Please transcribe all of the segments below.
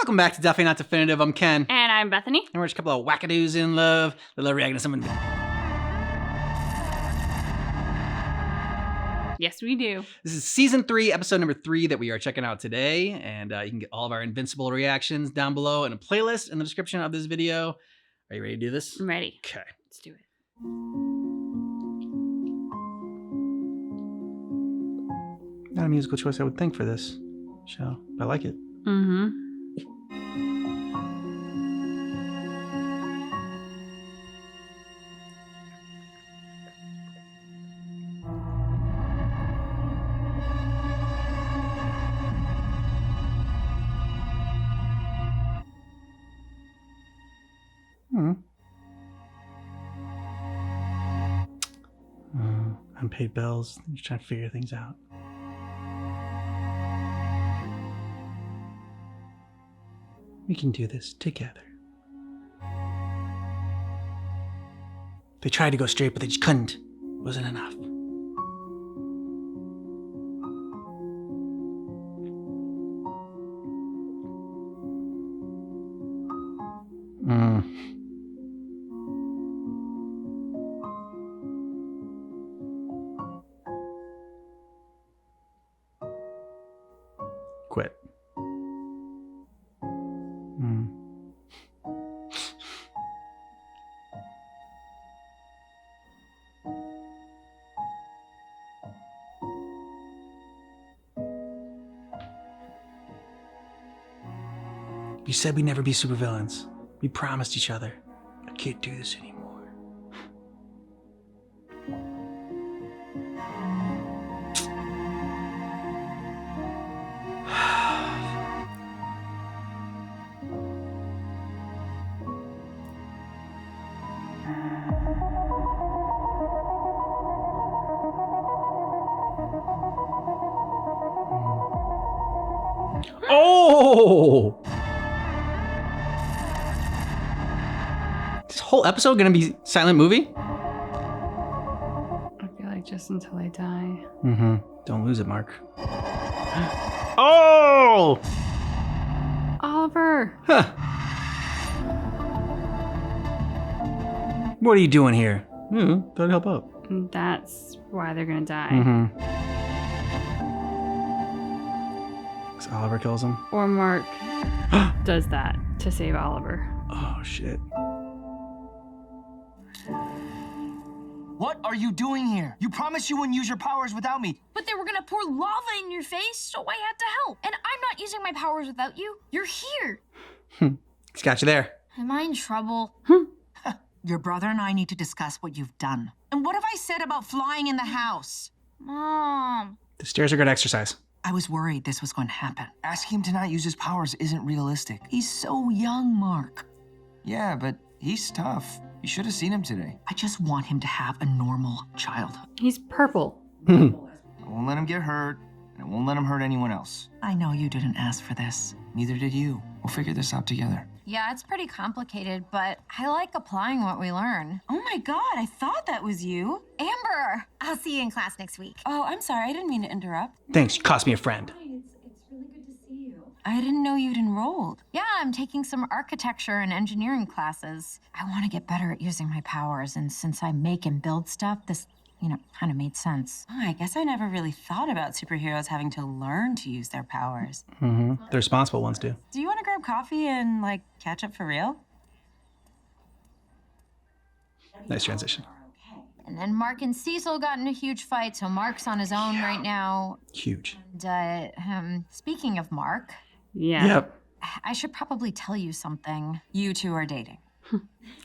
Welcome back to Definitely Not Definitive. I'm Ken. And I'm Bethany. And we're just a couple of wackadoos in love. A little reacting to someone. Yes, we do. This is season 3, episode number 3 that we are checking out today. And you can get all of our Invincible reactions down below in a playlist in the description of this video. Are you ready to do this? I'm ready. Okay. Let's do it. Not a musical choice I would think for this show. But I like it. Mm-hmm. Unpaid bills. Just trying to figure things out. We can do this together. They tried to go straight, but they just couldn't. It wasn't enough. Quit. You said we'd never be supervillains. We promised each other. I can't do this anymore. Oh! This whole episode gonna be silent movie? I feel like just until I die. Mm-hmm. Don't lose it, Mark. Oh! Oliver! Huh. What are you doing here? Thought I'd help out. That's why they're gonna die. Mm-hmm. So Oliver kills him? Or Mark does that to save Oliver. Oh, shit. What are you doing here? You promised you wouldn't use your powers without me. But they were gonna pour lava in your face, so I had to help. And I'm not using my powers without you. You're here. It's got you there. Am I in trouble? Your brother and I need to discuss what you've done. And what have I said about flying in the house? Mom. The stairs are good exercise. I was worried this was going to happen. Asking him to not use his powers isn't realistic. He's so young, Mark. Yeah, but he's tough. You should have seen him today. I just want him to have a normal childhood. He's purple. I won't let him get hurt, and I won't let him hurt anyone else. I know you didn't ask for this. Neither did you. We'll figure this out together. Yeah, it's pretty complicated, but I like applying what we learn. Oh my God, I thought that was you. Amber, I'll see you in class next week. Oh, I'm sorry, I didn't mean to interrupt. Thanks, you cost me a friend. It's really good to see you. I didn't know you'd enrolled. Yeah, I'm taking some architecture and engineering classes. I want to get better at using my powers, and since I make and build stuff, this, kind of made sense. Oh, I guess I never really thought about superheroes having to learn to use their powers. Mm-hmm. The responsible ones do. Do you want to grab coffee and, catch up for real? Nice transition. And then Mark and Cecil got in a huge fight, so Mark's on his own right now. Huge. And, speaking of Mark, Yeah. Yep. I should probably tell you something. You two are dating.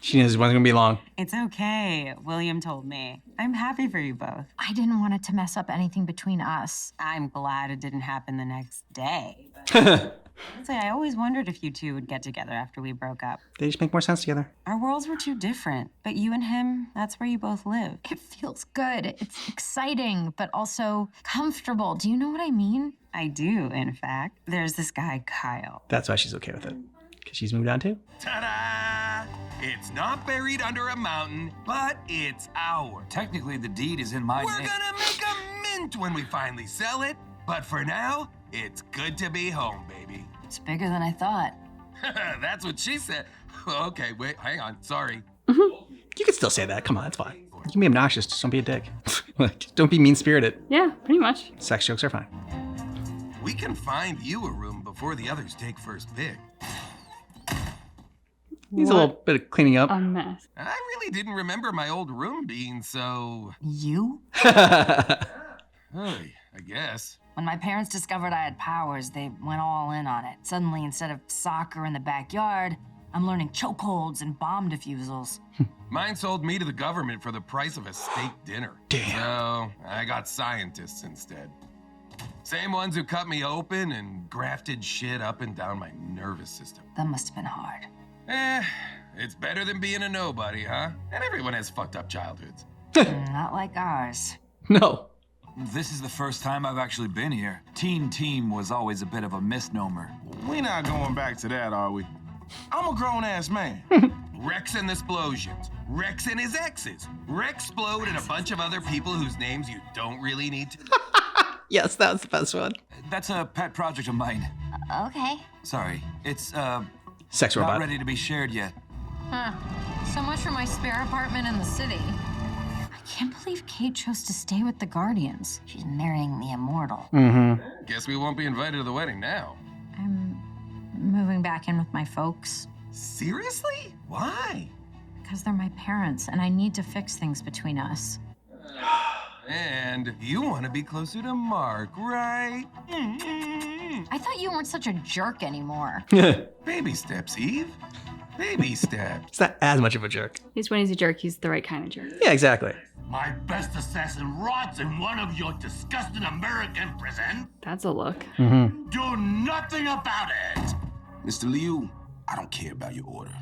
She knows it wasn't gonna be long. It's okay. William told me. I'm happy for you both. I didn't want it to mess up anything between us. I'm glad it didn't happen the next day. Honestly, I always wondered if you two would get together after we broke up. They just make more sense together. Our worlds were too different, but you and him, that's where you both live. It feels good. It's exciting, but also comfortable. Do you know what I mean? I do, in fact. There's this guy, Kyle. That's why she's okay with it. Because she's moved on too. Ta-da! It's not buried under a mountain, but it's ours. Technically, the deed is in my We're name. gonna make a mint when we finally sell it, but for now, it's good to be home, baby. It's bigger than I thought. That's what she said. Okay, wait, hang on. Sorry. You can still say that. Come on, it's fine. You can be obnoxious. Just don't be a dick. Like, don't be mean-spirited. Yeah, pretty much. Sex jokes are fine. We can find you a room before the others take first pick. Needs a little bit of cleaning up. A mess. I really didn't remember my old room being so... You? Hey, I guess. When my parents discovered I had powers, they went all in on it. Suddenly, instead of soccer in the backyard, I'm learning chokeholds and bomb defusals. Mine sold me to the government for the price of a steak dinner. Damn. So I got scientists instead. Same ones who cut me open and grafted shit up and down my nervous system. That must have been hard. It's better than being a nobody, huh? And everyone has fucked up childhoods. Not like ours. No. This is the first time I've actually been here. Teen Team was always a bit of a misnomer. We're not going back to that, are we? I'm a grown-ass man. Rex and the Splosions. Rex and his exes. Rexplode and a bunch of other people whose names you don't really need to... Yes, that was the best one. That's a pet project of mine. Okay. Sorry, it's Sex not robot. ready to be shared yet. Huh. So much for my spare apartment in the city. I can't believe Kate chose to stay with the Guardians. She's marrying the immortal. Mm-hmm. Guess we won't be invited to the wedding now. I'm moving back in with my folks. Seriously? Why? Because they're my parents, and I need to fix things between us. And you want to be closer to Mark, right? I thought you weren't such a jerk anymore. Baby steps, Eve. Baby steps. It's not as much of a jerk. He's when he's a jerk, he's the right kind of jerk. Yeah, exactly. My best assassin rots in one of your disgusting American prisons. That's a look. Mm-hmm. Do nothing about it. Mr. Liu, I don't care about your order.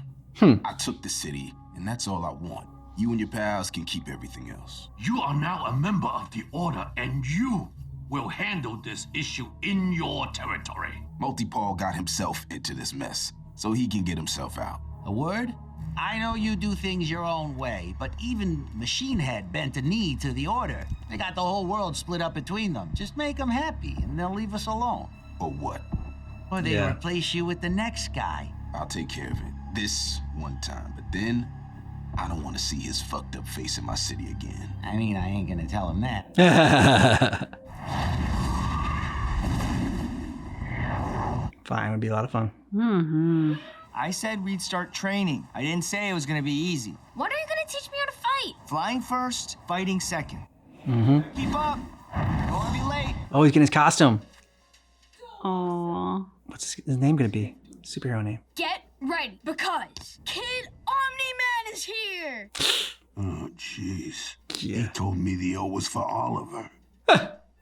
I took the city, and that's all I want. You and your pals can keep everything else. You are now a member of the Order, and you will handle this issue in your territory. Multi-Paul got himself into this mess, so he can get himself out. A word? I know you do things your own way, but even Machine Head bent a knee to the Order. They got the whole world split up between them. Just make them happy, and they'll leave us alone. Or what? Or they Yeah. replace you with the next guy. I'll take care of it. This one time, but then I don't want to see his fucked up face in my city again. I mean, I ain't gonna tell him that. Fine, would be a lot of fun. Mm-hmm. I said we'd start training. I didn't say it was gonna be easy. When are you gonna teach me how to fight? Flying first, fighting second. Mm-hmm. Keep up. Don't wanna be late. Oh, he's getting his costume. Aww. What's his name gonna be? Superhero name. Get ready, because Kid Omni-Man is here! Oh, jeez. Yeah. He told me the O was for Oliver.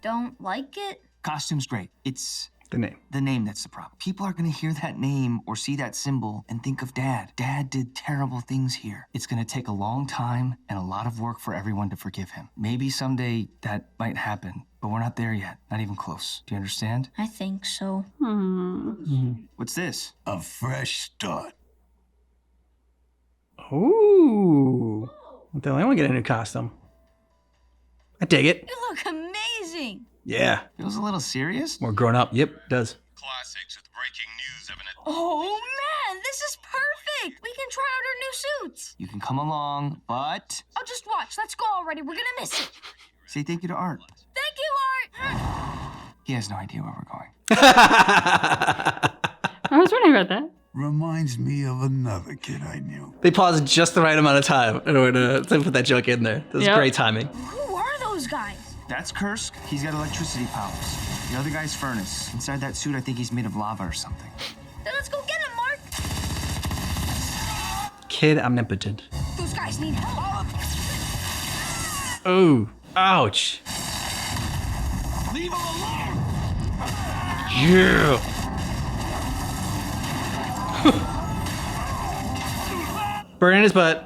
Don't like it? Costume's great. It's The name. the name that's the problem. People are gonna hear that name or see that symbol and think of Dad. Dad did terrible things here. It's gonna take a long time and a lot of work for everyone to forgive him. Maybe someday that might happen, but we're not there yet. Not even close. Do you understand? I think so. What's this? A fresh start. Ooh. Don't I want to get a new costume. I dig it. You look amazing! Yeah. Feels a little serious. More grown up. Yep, it does. Classics with breaking news of an... Oh man, this is perfect! We can try out our new suits! You can come along, but I'll just watch. Let's go already. We're gonna miss it. say thank you to Art. Thank you, Art! He has no idea where we're going. I was wondering about that. Reminds me of another kid I knew. They paused just the right amount of time in order to put that joke in there. That was Yep. great timing. Who are those guys? That's Kursk. He's got electricity powers. The other guy's Furnace. Inside that suit, I think he's made of lava or something. Then let's go get him, Mark! Kid omnipotent. Those guys need help! Oh, ouch. Leave him alone! Yeah. Burn in his butt.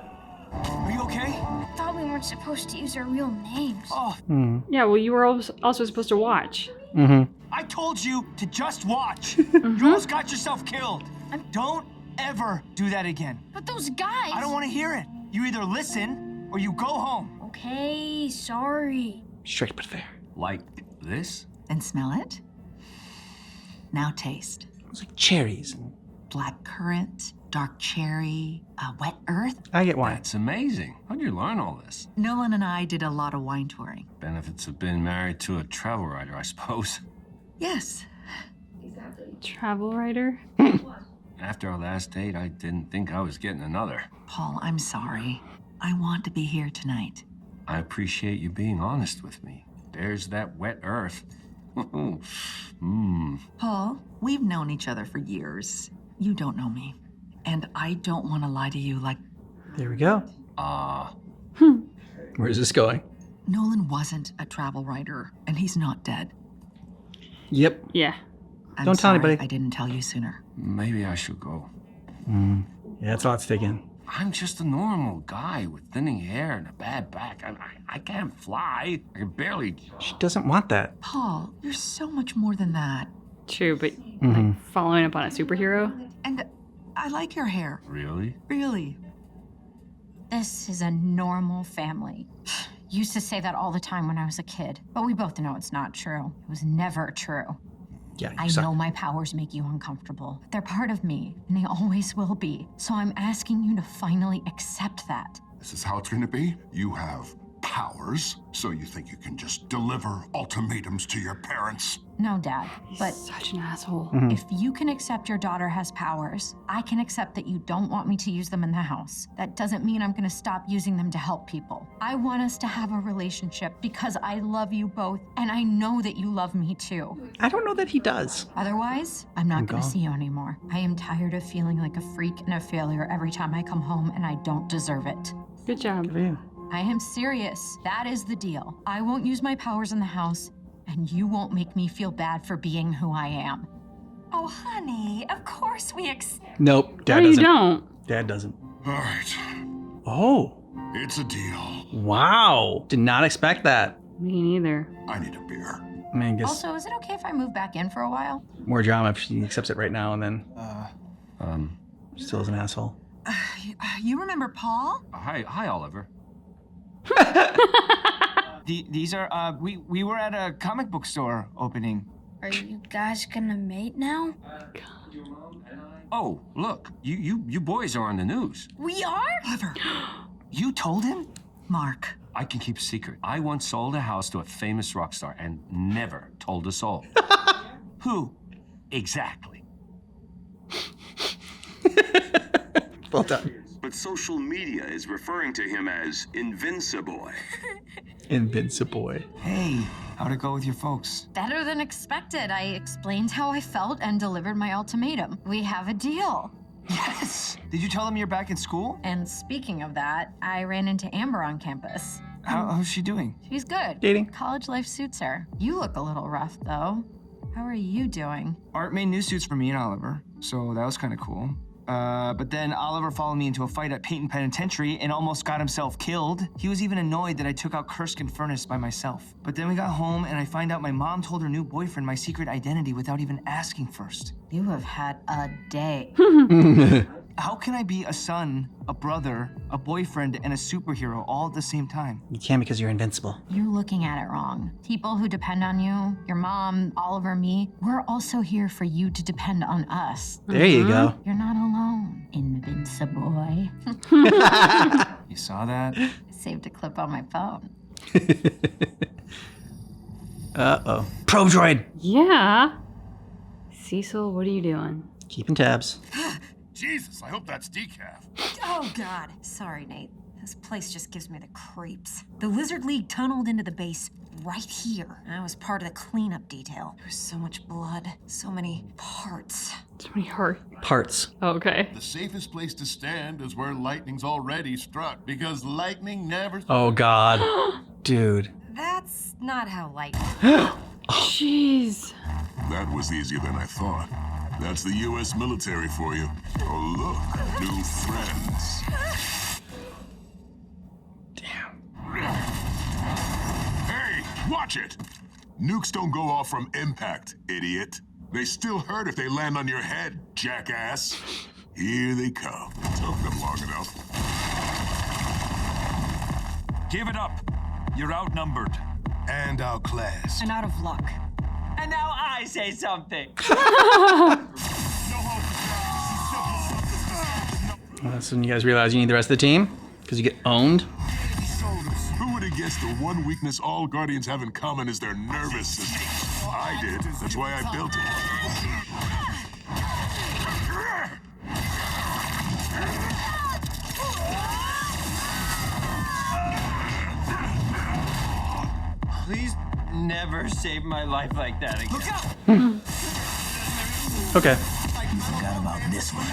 Are you okay? I thought we weren't supposed to use our real names. Oh, Yeah, well, you were also supposed to watch. Mm-hmm. I told you to just watch. You almost got yourself killed. Don't ever do that again. But those guys... I don't want to hear it. You either listen or you go home. Okay, sorry. Straight but fair. Like this? And smell it. Now taste. It's like cherries and black currant, dark cherry, wet earth. I get wine. That's amazing. How'd you learn all this? Nolan and I did a lot of wine touring. Benefits of being married to a travel writer, I suppose. Yes. Travel writer? After our last date, I didn't think I was getting another. Paul, I'm sorry. I want to be here tonight. I appreciate you being honest with me. There's that wet earth. Paul, we've known each other for years. You don't know me. And I don't want to lie to you like... There we go. Where's this going? Nolan wasn't a travel writer, and he's not dead. Yep. Yeah. I'm Don't tell sorry anybody. I didn't tell you sooner. Maybe I should go. Yeah, that's all it's taking. I'm just a normal guy with thinning hair and a bad back. I can't fly. I can barely... She doesn't want that. Paul, you're so much more than that. True, but like following up on a superhero? And I like your hair. Really? Really. This is a normal family. Used to say that all the time when I was a kid, but we both know it's not true. It was never true. Yeah, I know my powers make you uncomfortable. They're part of me, and they always will be. So I'm asking you to finally accept that. This is how it's gonna be? You have powers, so you think you can just deliver ultimatums to your parents? No, Dad, but Such an asshole. if you can accept your daughter has powers, I can accept that you don't want me to use them in the house. That doesn't mean I'm gonna stop using them to help people. I want us to have a relationship because I love you both, and I know that you love me too. I don't know that he does. Otherwise, I'm not gonna gone. see you anymore. I am tired of feeling like a freak and a failure every time I come home, and I don't deserve it. Good job. Good for you. I am serious. That is the deal. I won't use my powers in the house, and you won't make me feel bad for being who I am. Oh, honey, of course we Nope, Dad No, you doesn't. don't. Dad doesn't. All right, Oh, it's a deal. wow. Did not expect that. Me neither. I need a beer. I mean, I guess Also, is it okay if I move back in for a while? more drama if she accepts it right now and then still is an asshole. You remember Paul? Hi, Oliver. These are, we were at a comic book store opening. Are you guys gonna mate now? Oh, look, you boys are on the news. We are? Oliver, you told him? Mark. I can keep a secret. I once sold a house to a famous rock star and never told a soul. Who? Exactly. Well done. But social media is referring to him as Invincible. Invincible. Hey, how'd it go with your folks? Better than expected. I explained how I felt and delivered my ultimatum. We have a deal. Yes! Did you tell them you're back in school? And speaking of that, I ran into Amber on campus. How's she doing? She's good. Dating. College life suits her. You look a little rough, though. How are you doing? Art made new suits for me and Oliver, so that was kind of cool. But then Oliver followed me into a fight at Peyton Penitentiary and almost got himself killed. He was even annoyed that I took out Kursk and Furnace by myself. But then we got home and I find out my mom told her new boyfriend my secret identity without even asking first. You have had a day. How can I be a son, a brother, a boyfriend, and a superhero all at the same time? You can because you're invincible. You're looking at it wrong. People who depend on you, your mom, Oliver, me, we're also here for you to depend on us. There you go. You're not alone, Invincible. You saw that? I saved a clip on my phone. Uh-oh. Probe droid. Yeah. Cecil, what are you doing? Keeping tabs. Jesus, I hope that's decaf. Oh, God. Sorry, Nate. This place just gives me the creeps. The Lizard League tunneled into the base right here. I was part of the cleanup detail. There was so much blood, so many parts. So many heart parts. Okay. The safest place to stand is where lightning's already struck, because lightning never... Oh, God. Dude. That's not how lightning... Jeez. That was easier than I thought. That's the U.S. military for you. Oh, look, new friends. Hey, watch it! Nukes don't go off from impact, idiot. They still hurt if they land on your head, jackass. Here they come. Took them long enough. Give it up. You're outnumbered. And outclassed. And out of luck. And now I say something. No hope. That's when you guys realize you need the rest of the team because you get owned. Who would have guessed the one weakness all Guardians have in common is their nervous system? I did. That's why I built it. Please never save my life like that again. Look out! Okay. You forgot about this one.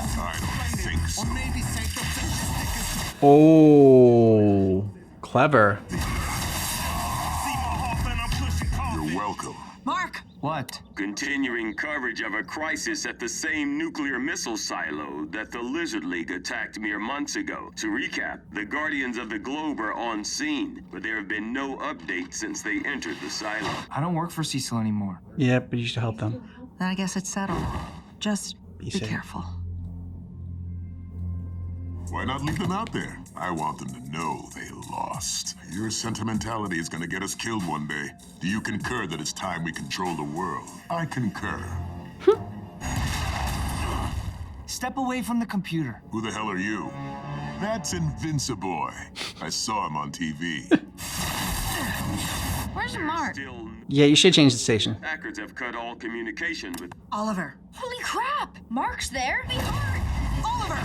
I don't think so. Oh, clever. You're welcome. Mark! What? Continuing coverage of a crisis at the same nuclear missile silo that the Lizard League attacked mere months ago. To recap, the Guardians of the Globe are on scene, but there have been no updates since they entered the silo. I don't work for Cecil anymore. Yeah, but you should help them. Then I guess it's settled. Just be safe. careful. Why not leave them out there? I want them to know they lost. Your sentimentality is gonna get us killed one day. Do you concur that it's time we control the world? I concur. Step away from the computer. Who the hell are you? That's Invincible. I saw him on TV. Where's Mark? Yeah, you should change the station. Hackers have cut all communication with Oliver. Holy crap! Mark's there? Be hard! Oliver!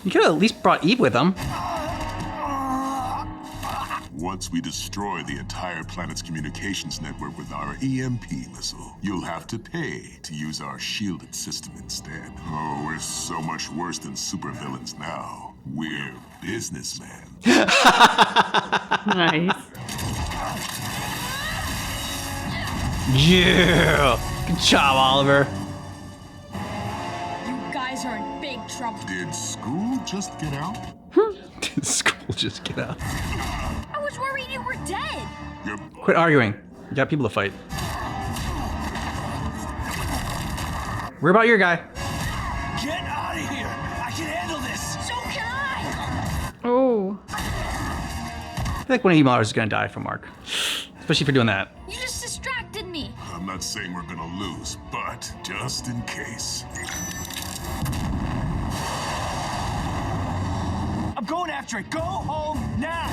You could have at least brought Eve with them. Once we destroy the entire planet's communications network with our EMP missile, you'll have to pay to use our shielded system instead. Oh, we're so much worse than supervillains now. We're businessmen. Nice. Yeah. Good job, Oliver. You guys are in big trouble. Did school just get out? Did school just get out? I was worried you were dead. Quit arguing. You got people to fight. Worry about your guy. Get out of here! I can handle this! So can I! Oh. I feel like one of you modders is gonna die from Mark. Especially for doing that. You just distracted me. I'm not saying we're gonna lose, but just in case. I'm going after it. Go home now!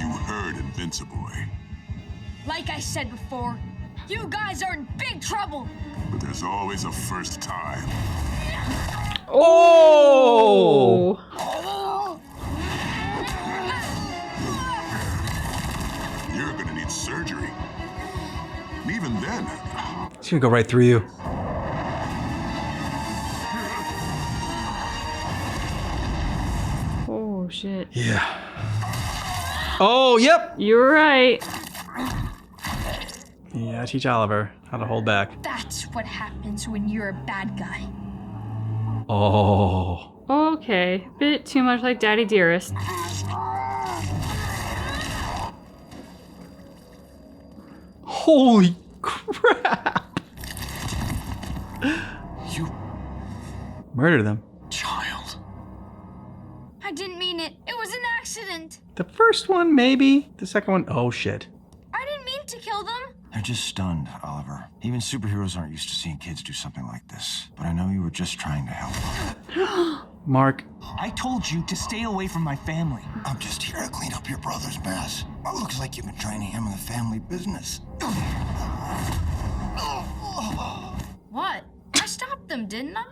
You heard Invincible. Like I said before, you guys are in big trouble. But there's always a first time. Oh! You're gonna need surgery. And even then, It's gonna go right through you. Oh, shit. Yeah. Oh, yep. You were right. Yeah, teach Oliver how to hold back. That's what happens when you're a bad guy. Oh. Okay. Bit too much like Daddy Dearest. Holy crap. You murdered them. child. I didn't mean it. It was an accident. The first one, maybe. The second one, oh shit. I didn't mean to kill them. They're just stunned, Oliver. Even superheroes aren't used to seeing kids do something like this. But I know you were just trying to help. Mark. I told you to stay away from my family. I'm just here to clean up your brother's mess. It looks like you've been trying to handle the family business. What? I stopped them, didn't I?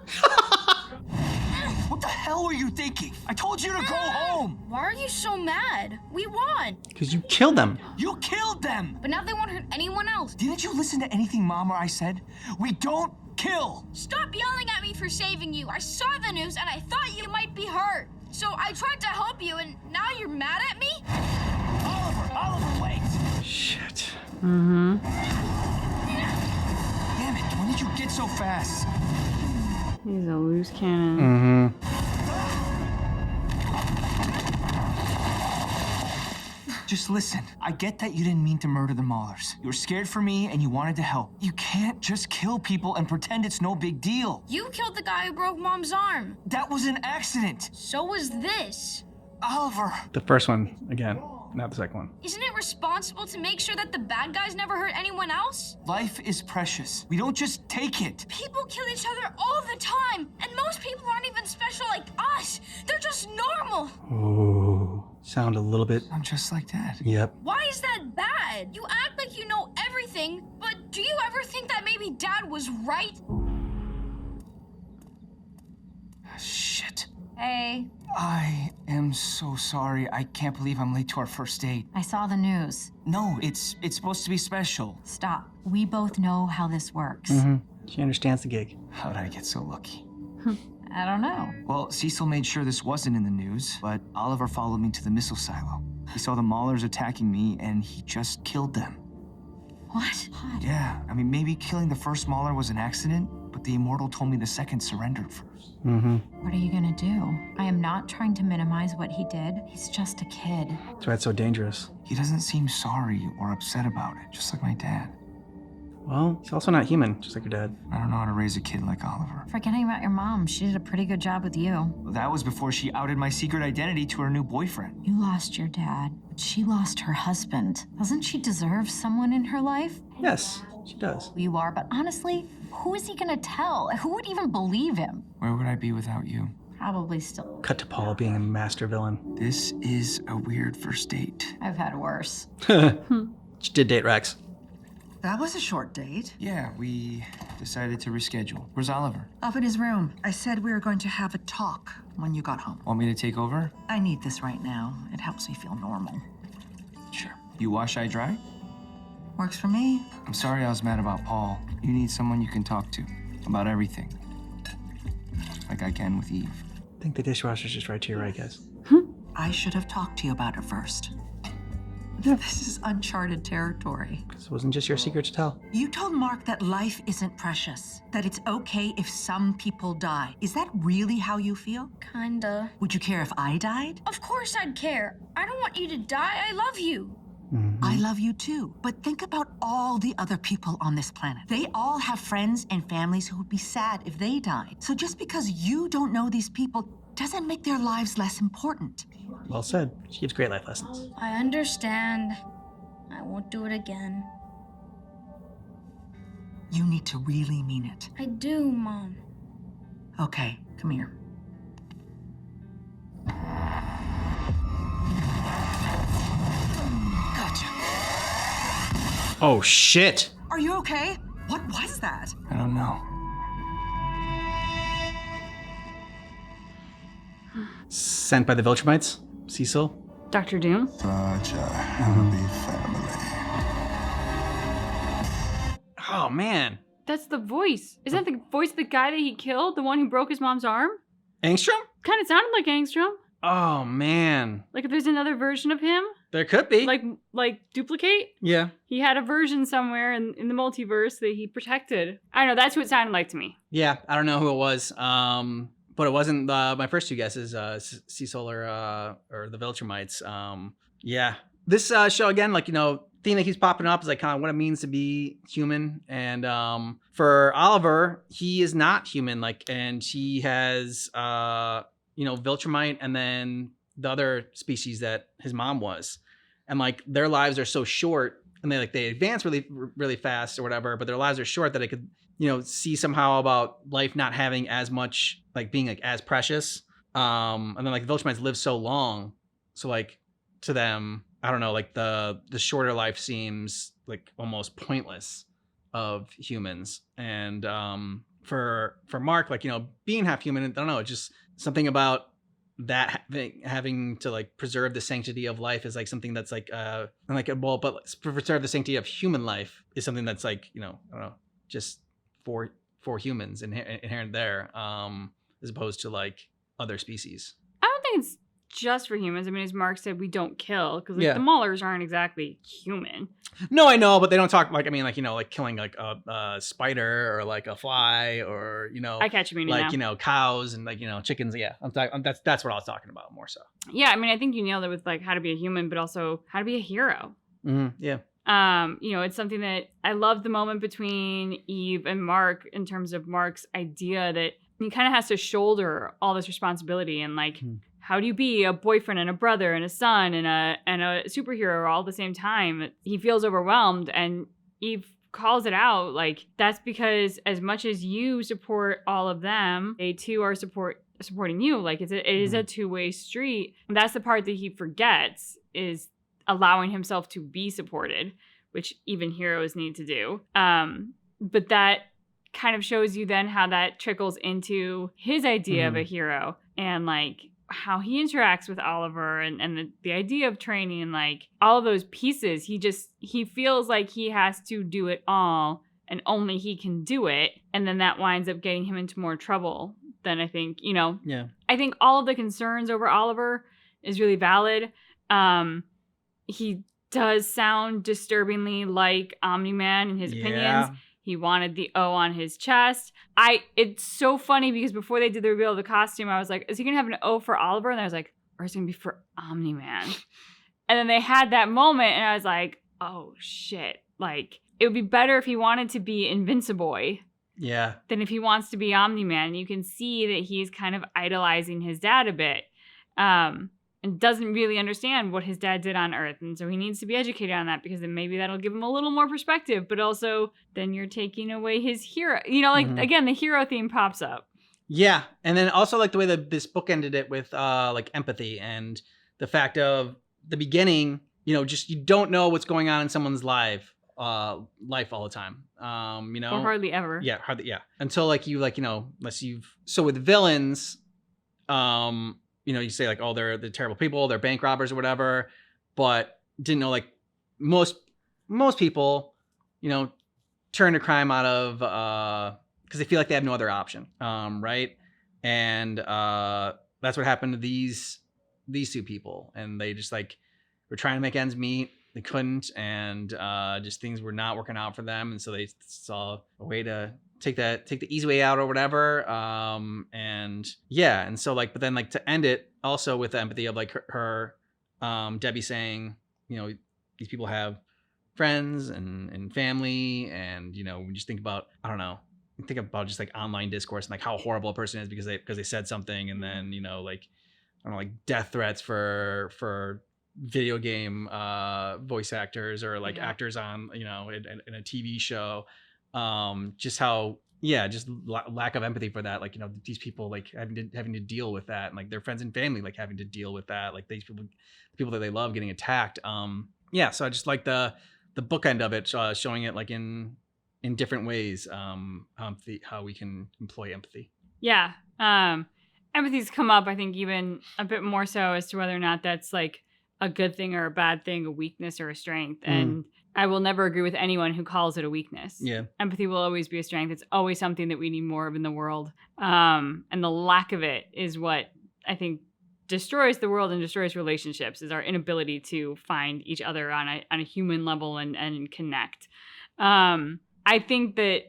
What the hell were you thinking? I told you to go home! Why are you so mad? We won. Because you killed them. You killed them! But now they won't hurt anyone else. Didn't you listen to anything Mom or I said? We don't kill! Stop yelling at me for saving you. I saw the news and I thought you might be hurt. So I tried to help you and now you're mad at me? Oliver, wait! Shit. Mm-hmm. Damn it, when did you get so fast? He's a loose cannon. Just listen. I get that you didn't mean to murder the Maulers. You were scared for me and you wanted to help. You can't just kill people and pretend it's no big deal. You killed the guy who broke Mom's arm. That was an accident. So was this. Oliver. The first one, again. not the second one. Isn't it responsible to make sure that the bad guys never hurt anyone else? Life is precious. We don't just take it. People kill each other all the time, and most people aren't even special like us. They're just normal. Ooh, sound a little bit. I'm just like Dad. Yep. Why is that bad? You act like you know everything, but do you ever think that maybe Dad was right? Shit. Hey, I am so sorry. I can't believe I'm late to our first date. I saw the news. No, it's supposed to be special. Stop. We both know how this works. She understands the gig. How did I get so lucky? I don't know. Well, Cecil made sure this wasn't in the news, but Oliver followed me to the missile silo. He saw the Maulers attacking me, and he just killed them. What? Yeah, I mean, maybe killing the first Mauler was an accident, but the Immortal told me the second surrendered first. What are you gonna do? I am not trying to minimize what he did. He's just a kid. That's why it's so dangerous. He doesn't seem sorry or upset about it, just like my dad. Well, he's also not human, just like your dad. I don't know how to raise a kid like Oliver. Forgetting about your mom, she did a pretty good job with you. That was before she outed my secret identity to her new boyfriend. You lost your dad, but she lost her husband. Doesn't she deserve someone in her life? Yes, she does. You are, but honestly, who is he gonna tell? Who would even believe him? Where would I be without you? Probably still. Cut to Paul being a master villain. This is a weird first date. I've had worse. She did date Rex. That was a short date. Yeah, we decided to reschedule. Where's Oliver? Up in his room. I said we were going to have a talk when you got home. Want me to take over? I need this right now. It helps me feel normal. Sure. You wash, I dry? Works for me. I'm sorry I was mad about Paul. You need someone you can talk to about everything. Like I can with Eve. I think the dishwasher's just right to your right, guys. I should have talked to you about it first. This is uncharted territory. This wasn't just your secret to tell. You told Mark that life isn't precious, that it's okay if some people die. Is that really how you feel? Kinda. Would you care if I died? Of course I'd care. I don't want you to die. I love you. I love you too. But think about all the other people on this planet. They all have friends and families who would be sad if they died. So just because you don't know these people doesn't make their lives less important. Well said. She gives great life lessons. I understand. I won't do it again. You need to really mean it. I do, Mom. Okay, come here. Gotcha. Oh, shit. Are you okay? What was that? I don't know. Sent by the Viltrumites? Cecil? Dr. Doom? Such a happy family. Oh, man. That's the voice. Isn't that the voice of the guy that he killed? The one who broke his mom's arm? Angstrom? Kind of sounded like Angstrom. Oh, man. Like if there's another version of him? There could be. Like duplicate? Yeah. He had a version somewhere in the multiverse that he protected. I don't know. That's what it sounded like to me. Yeah, I don't know who it was. But it wasn't my first two guesses, Cecil or the Viltrumites. Yeah. This show, again, like, theme that keeps popping up is like kind of what it means to be human. And for Oliver, he is not human. And he has, Viltrumite and then the other species that his mom was. And their lives are so short and they advance really, really fast or whatever, but their lives are short that it could, see somehow about life not having as much, being as precious. And then the Viltrumites live so long. So to them, I don't know, the shorter life seems almost pointless of humans. And for Mark, being half human, I don't know, it's just something about that having to preserve the sanctity of life is something that's but preserve the sanctity of human life is something that's I don't know, just for humans inherent there, as opposed to other species. I don't think it's just for humans. I mean, as Mark said, we don't kill because Yeah. the Maulers aren't exactly human. No, I know, but they don't talk killing a spider or a fly or I catch you meaning now. cows and chickens. Yeah, that's what I was talking about more so. Yeah, I mean, I think you nailed it with how to be a human, but also how to be a hero. Yeah. It's something that I love the moment between Eve and Mark in terms of Mark's idea that he kind of has to shoulder all this responsibility and how do you be a boyfriend and a brother and a son and a superhero all at the same time? He feels overwhelmed, and Eve calls it out. Like, that's because as much as you support all of them, they too are supporting you. Like, it is a two-way street. And that's the part that he forgets, is allowing himself to be supported, which even heroes need to do. But that kind of shows you then how that trickles into his idea of a hero, and like how he interacts with Oliver, and the idea of training, and like all of those pieces. He feels like he has to do it all, and only he can do it. And then that winds up getting him into more trouble than I think, Yeah. I think all of the concerns over Oliver is really valid. He does sound disturbingly like Omni-Man in his opinions. He wanted the O on his chest. It's so funny because before they did the reveal of the costume, I was like, is he gonna have an O for Oliver? And I was like, or is it gonna be for Omni-Man? And then they had that moment, and I was like, oh shit. Like, it would be better if he wanted to be Invincible Yeah. than if he wants to be Omni-Man. You can see that he's kind of idolizing his dad a bit. And doesn't really understand what his dad did on Earth. And so he needs to be educated on that, because then maybe that'll give him a little more perspective. But also, then you're taking away his hero. Again, the hero theme pops up. Yeah. And then also like the way that this book ended it with like empathy, and the fact of the beginning, just you don't know what's going on in someone's life all the time. Or hardly ever. Yeah, hardly, yeah. Until unless you've, so with villains, you say like, oh, they're terrible people, they're bank robbers or whatever, but didn't know like most people, turn to crime out of because they feel like they have no other option, right? And that's what happened to these two people, and they just like were trying to make ends meet. They couldn't, and just things were not working out for them, and so they saw a way to take the easy way out or whatever. And so like, but then like to end it also with the empathy of like her Debbie saying, these people have friends and family, and we just think about, I don't know, think about just like online discourse and like how horrible a person is because they said something, and then like, I don't know, like death threats for video game voice actors or like actors on in a TV show. Just how just lack of empathy for that, like these people like having to deal with that, and like their friends and family like having to deal with that, like these people that they love getting attacked. So I just like the bookend of it, showing it like in different ways, how we can employ empathy. Empathy's come up, I think, even a bit more so as to whether or not that's like a good thing or a bad thing, a weakness or a strength. And I will never agree with anyone who calls it a weakness. Empathy will always be a strength. It's always something that we need more of in the world. And the lack of it is what I think destroys the world and destroys relationships, is our inability to find each other on a human level and connect. I think that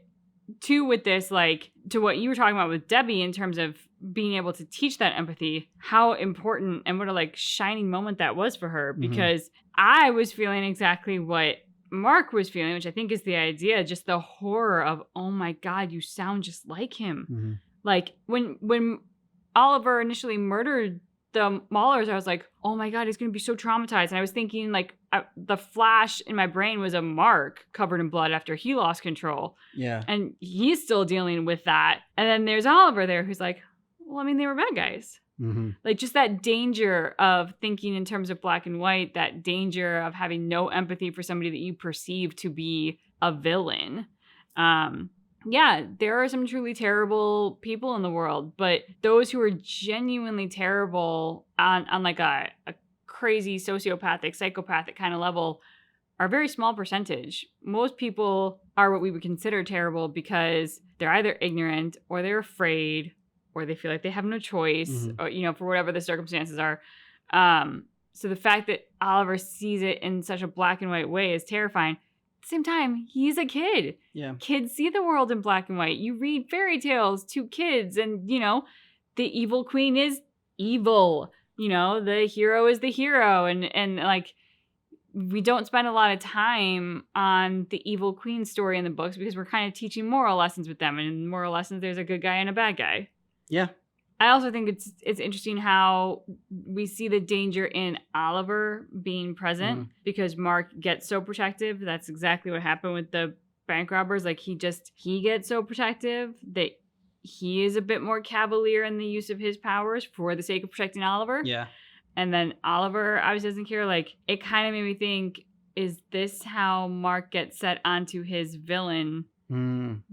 too, with this, like to what you were talking about with Debbie in terms of being able to teach that empathy, how important and what a like shining moment that was for her, because I was feeling exactly what Mark was feeling, which I think is the idea, just the horror of, oh my God, you sound just like him. Like when Oliver initially murdered the Maulers, I was like, oh my God, he's going to be so traumatized. And I was thinking like the flash in my brain was a Mark covered in blood after he lost control. And he's still dealing with that. And then there's Oliver there who's like, well, I mean, they were bad guys. Like just that danger of thinking in terms of black and white, that danger of having no empathy for somebody that you perceive to be a villain. There are some truly terrible people in the world, but those who are genuinely terrible on like a crazy sociopathic, psychopathic kind of level are a very small percentage. Most people are what we would consider terrible because they're either ignorant or they're afraid or they feel like they have no choice, or, for whatever the circumstances are. So the fact that Oliver sees it in such a black and white way is terrifying. At the same time, he's a kid. Kids see the world in black and white. You read fairy tales to kids, and, the evil queen is evil. The hero is the hero. And like, we don't spend a lot of time on the evil queen story in the books because we're kind of teaching moral lessons with them. And in moral lessons, there's a good guy and a bad guy. I also think it's interesting how we see the danger in Oliver being present because Mark gets so protective. That's exactly what happened with the bank robbers. Like he gets so protective that he is a bit more cavalier in the use of his powers for the sake of protecting Oliver. Yeah. And then Oliver obviously doesn't care. Like it kind of made me think, is this how Mark gets set onto his villain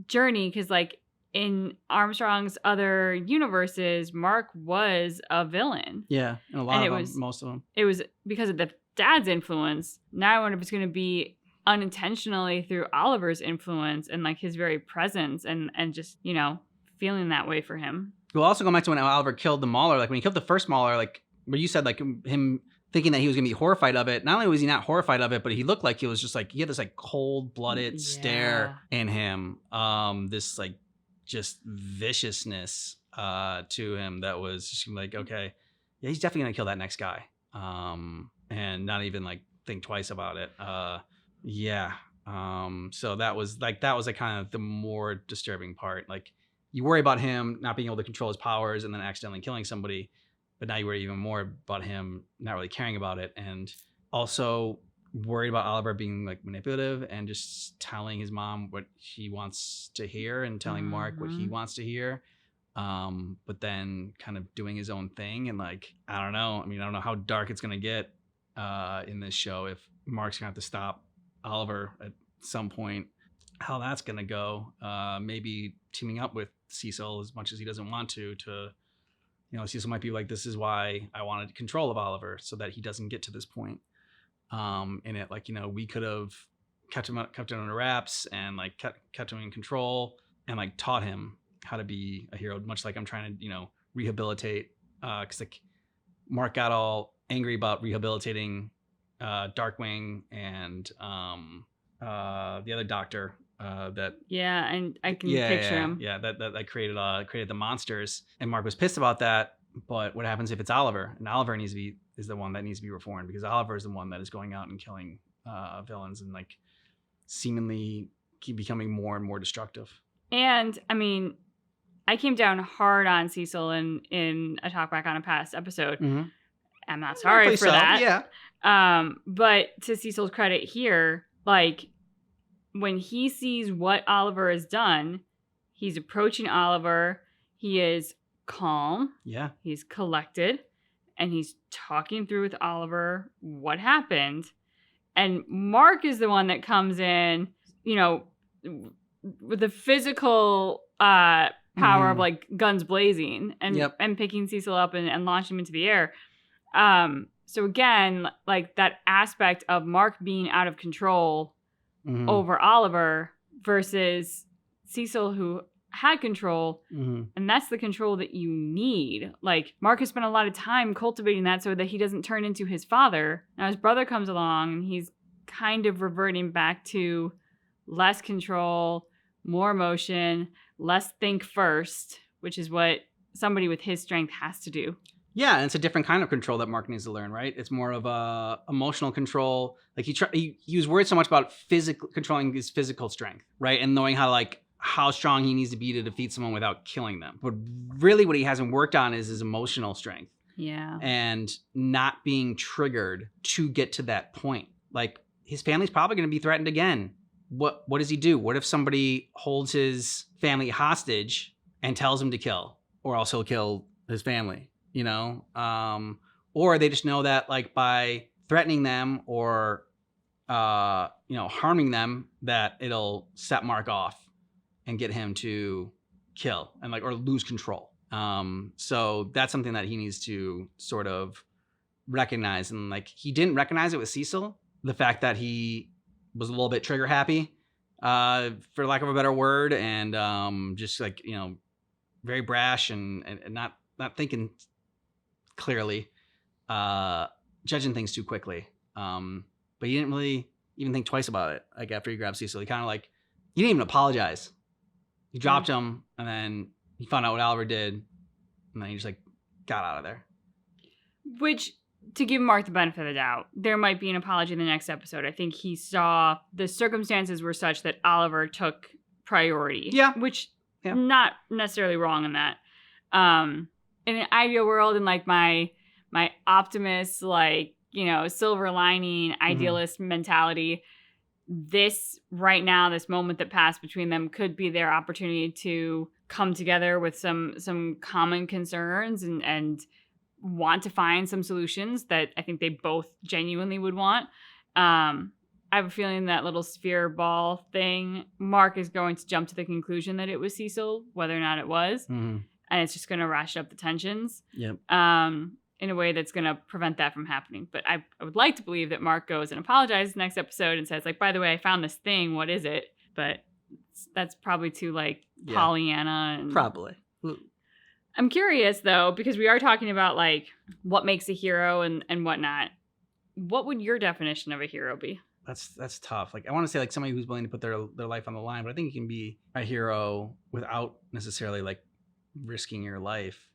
journey? Because like in Armstrong's other universes, Mark was a villain. Yeah, and a lot of them, most of them. It was because of the dad's influence. Now I wonder if it's going to be unintentionally through Oliver's influence and like his very presence and just, you know, feeling that way for him. We'll also go back to when Oliver killed the Mauler. Like when he killed the first Mauler, like what you said, like him thinking that he was going to be horrified of it. Not only was he not horrified of it, but he looked like he was just like, he had this like cold-blooded stare in him. This like just viciousness to him that was just like, okay, yeah, he's definitely gonna kill that next guy, and not even like think twice about it. So that was like kind of the more disturbing part. Like you worry about him not being able to control his powers and then accidentally killing somebody, but now you worry even more about him not really caring about it, and also worried about Oliver being like manipulative and just telling his mom what she wants to hear and telling Mark what he wants to hear. But then kind of doing his own thing. And like, I don't know. I mean, I don't know how dark it's going to get in this show. If Mark's going to have to stop Oliver at some point, how that's going to go. Maybe teaming up with Cecil as much as he doesn't want to, you know, Cecil might be like, this is why I wanted control of Oliver so that he doesn't get to this point. In it, like, you know, we could have kept him under wraps and like kept him in control and like taught him how to be a hero, much like I'm trying to, you know, rehabilitate. Because like Mark got all angry about rehabilitating Darkwing and the other doctor that. Yeah, and I can picture him. Yeah, that created the monsters, and Mark was pissed about that. But what happens if it's Oliver? And Oliver is the one that needs to be reformed, because Oliver is the one that is going out and killing villains and like seemingly keep becoming more and more destructive. And I mean, I came down hard on Cecil in a talk back on a past episode. Mm-hmm. I'm not sorry for that. Yeah. But to Cecil's credit here, like when he sees what Oliver has done, he's approaching Oliver. He is calm. Yeah. He's collected. And he's talking through with Oliver what happened. And Mark is the one that comes in, you know, with the physical power of like guns blazing and picking Cecil up and launching him into the air. So again, like that aspect of Mark being out of control over Oliver versus Cecil, who had control, and that's the control that you need. Like Mark has spent a lot of time cultivating that so that he doesn't turn into his father. Now his brother comes along and he's kind of reverting back to less control, more emotion, less think first, which is what somebody with his strength has to do. Yeah, and it's a different kind of control that Mark needs to learn, right? It's more of a emotional control. Like he was worried so much about controlling his physical strength, right? And knowing how strong he needs to be to defeat someone without killing them. But really what he hasn't worked on is his emotional strength. Yeah. And not being triggered to get to that point. Like his family's probably going to be threatened again. What does he do? What if somebody holds his family hostage and tells him to kill, or else he'll kill his family, you know? Or they just know that like by threatening them or, harming them, that it'll set Mark off and get him to kill and like, or lose control. So that's something that he needs to sort of recognize. And like, he didn't recognize it with Cecil, the fact that he was a little bit trigger happy, for lack of a better word. And, just like, you know, very brash and not thinking clearly, judging things too quickly. But he didn't really even think twice about it. Like after he grabbed Cecil, he kind of like, he didn't even apologize. He dropped him, and then he found out what Oliver did, and then he just like got out of there. Which, to give Mark the benefit of the doubt, there might be an apology in the next episode. I think he saw the circumstances were such that Oliver took priority. Yeah. Which, not necessarily wrong in that. in an ideal world, and like my optimist, like, you know, silver lining, idealist mentality, this right now, this moment that passed between them could be their opportunity to come together with some common concerns and want to find some solutions that I think they both genuinely would want. I have a feeling that little sphere ball thing, Mark is going to jump to the conclusion that it was Cecil, whether or not it was. And it's just going to ratchet up the tensions. Yep. In a way that's going to prevent that from happening. But I would like to believe that Mark goes and apologizes next episode and says, like, by the way, I found this thing. What is it? But that's probably too, like, Pollyanna. And Probably. I'm curious, though, because we are talking about, like, what makes a hero and whatnot. What would your definition of a hero be? That's tough. Like, I want to say, like, somebody who's willing to put their life on the line, but I think you can be a hero without necessarily, like, risking your life.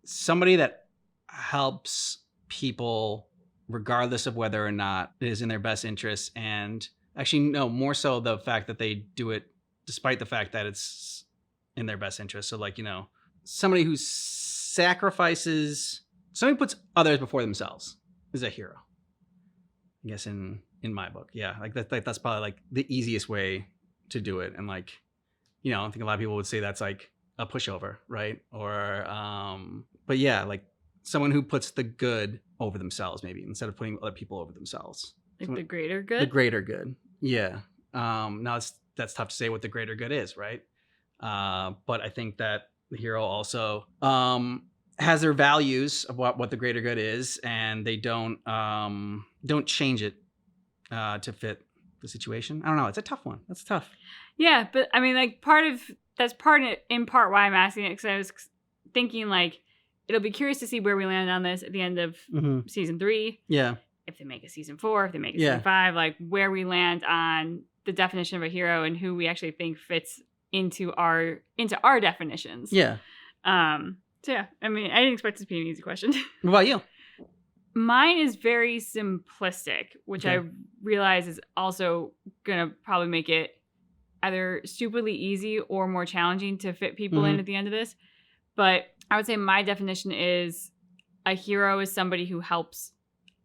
Somebody that helps people regardless of whether or not it is in their best interest, and actually, no, more so the fact that they do it despite the fact that it's in their best interest. So, like, you know, somebody who sacrifices, somebody who puts others before themselves is a hero, I guess, in my book. Yeah, like that's probably like the easiest way to do it. And, like, you know, I think a lot of people would say that's like a pushover, right? Or but yeah, like someone who puts the good over themselves, maybe, instead of putting other people over themselves. Like the greater good? The greater good. Yeah. Now that's tough to say what the greater good is, right? But I think that the hero also has their values of what the greater good is, and they don't change it to fit the situation. I don't know. It's a tough one. That's tough. Yeah, but I mean, like, in part why I'm asking it, because I was thinking, like, it'll be curious to see where we land on this at the end of season 3. Yeah. If they make a season 4, if they make a season 5, like, where we land on the definition of a hero and who we actually think fits into our definitions. Yeah. So yeah, I mean, I didn't expect this to be an easy question. What about you? Mine is very simplistic, which I realize is also gonna probably make it either stupidly easy or more challenging to fit people in at the end of this. But I would say my definition is a hero is somebody who helps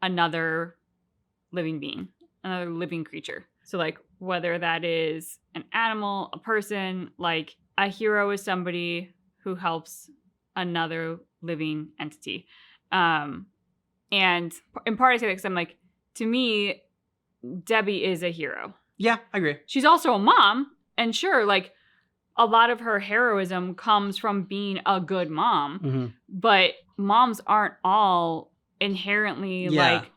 another living being, another living creature. So, like, whether that is an animal, a person, like, a hero is somebody who helps another living entity. And in part I say that because I'm like, to me, Debbie is a hero. Yeah, I agree. She's also a mom. And sure, like, a lot of her heroism comes from being a good mom. But moms aren't all inherently, like,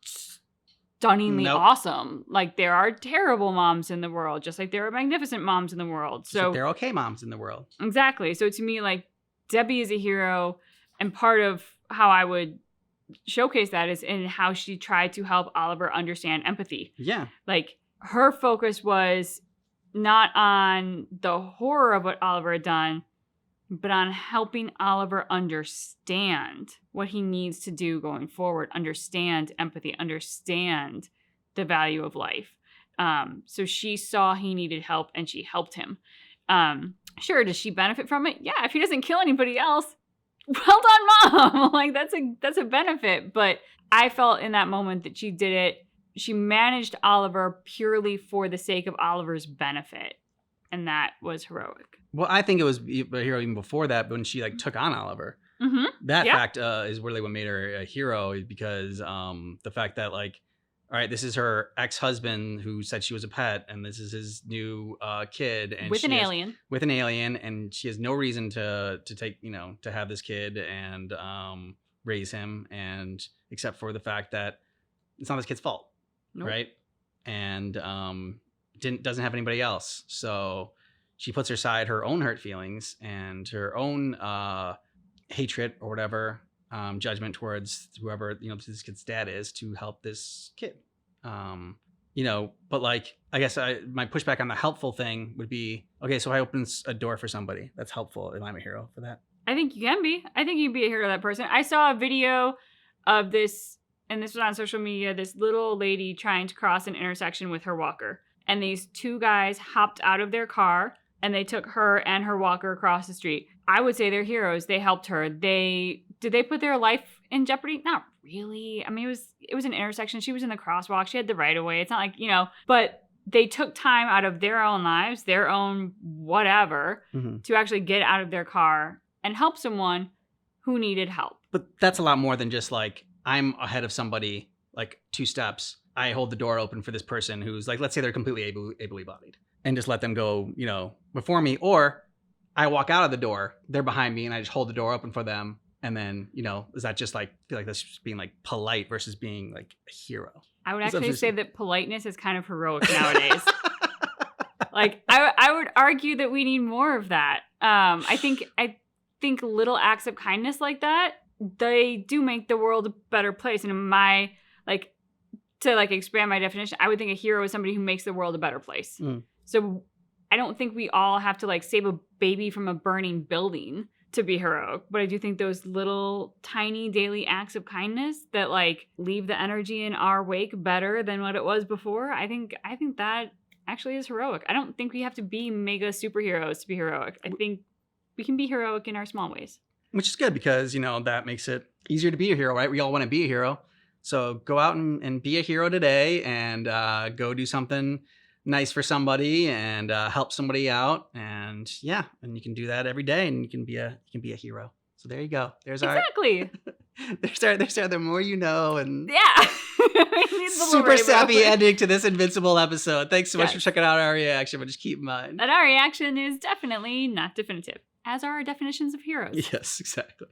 stunningly awesome. Like, there are terrible moms in the world, just like there are magnificent moms in the world. So there are okay moms in the world. Exactly. So to me, like, Debbie is a hero, and part of how I would showcase that is in how she tried to help Oliver understand empathy. Yeah. Like, her focus was not on the horror of what Oliver had done, but on helping Oliver understand what he needs to do going forward, understand empathy, understand the value of life. So she saw he needed help and she helped him. Sure, does she benefit from it? Yeah, if he doesn't kill anybody else, well done, Mom. Like, that's a benefit. But I felt in that moment that she did it. She managed Oliver purely for the sake of Oliver's benefit. And that was heroic. Well, I think it was a hero even before that, but when she, like, took on Oliver. That fact is really what made her a hero, because the fact that, like, all right, this is her ex-husband who said she was a pet, and this is his new kid, and with an alien, and she has no reason to take, you know, to have this kid and raise him, and except for the fact that it's not this kid's fault, right? And doesn't have anybody else, so she puts aside her own hurt feelings and her own hatred or whatever. Judgment towards whoever, you know, this kid's dad is, to help this kid. You know, but, like, I guess my pushback on the helpful thing would be, okay, so I opens a door for somebody. That's helpful. Am I a hero for that? I think you can be. I think you can be a hero to that person. I saw a video of this, and this was on social media, this little lady trying to cross an intersection with her walker. And these two guys hopped out of their car and they took her and her walker across the street. I would say they're heroes. They helped her. Did they put their life in jeopardy? Not really. I mean, it was an intersection. She was in the crosswalk. She had the right of way. It's not like, but they took time out of their own lives, their own whatever, to actually get out of their car and help someone who needed help. But that's a lot more than just like, I'm ahead of somebody, like 2 steps. I hold the door open for this person who's like, let's say they're completely ably bodied, and just let them go, before me. Or I walk out of the door, they're behind me, and I just hold the door open for them. And then, is that just like, I feel like that's just being like polite versus being like a hero? I would actually say that politeness is kind of heroic nowadays. Like, I would argue that we need more of that. I think little acts of kindness like that, they do make the world a better place. And to expand my definition, I would think a hero is somebody who makes the world a better place. So I don't think we all have to save a baby from a burning building to be heroic, but I do think those little tiny daily acts of kindness that leave the energy in our wake better than what it was before, I think that actually is heroic. I don't think we have to be mega superheroes to be heroic. I think we can be heroic in our small ways. Which is good because, that makes it easier to be a hero, right? We all want to be a hero. So go out and be a hero today, and go do something nice for somebody and help somebody out. And and you can do that every day, and you can be a hero. So there you go. There's exactly. there's our the more you know, and super sappy ending to this Invincible episode. Thanks so much for checking out our reaction, but just keep in mind that our reaction is definitely not definitive, as are our definitions of heroes. Yes, exactly.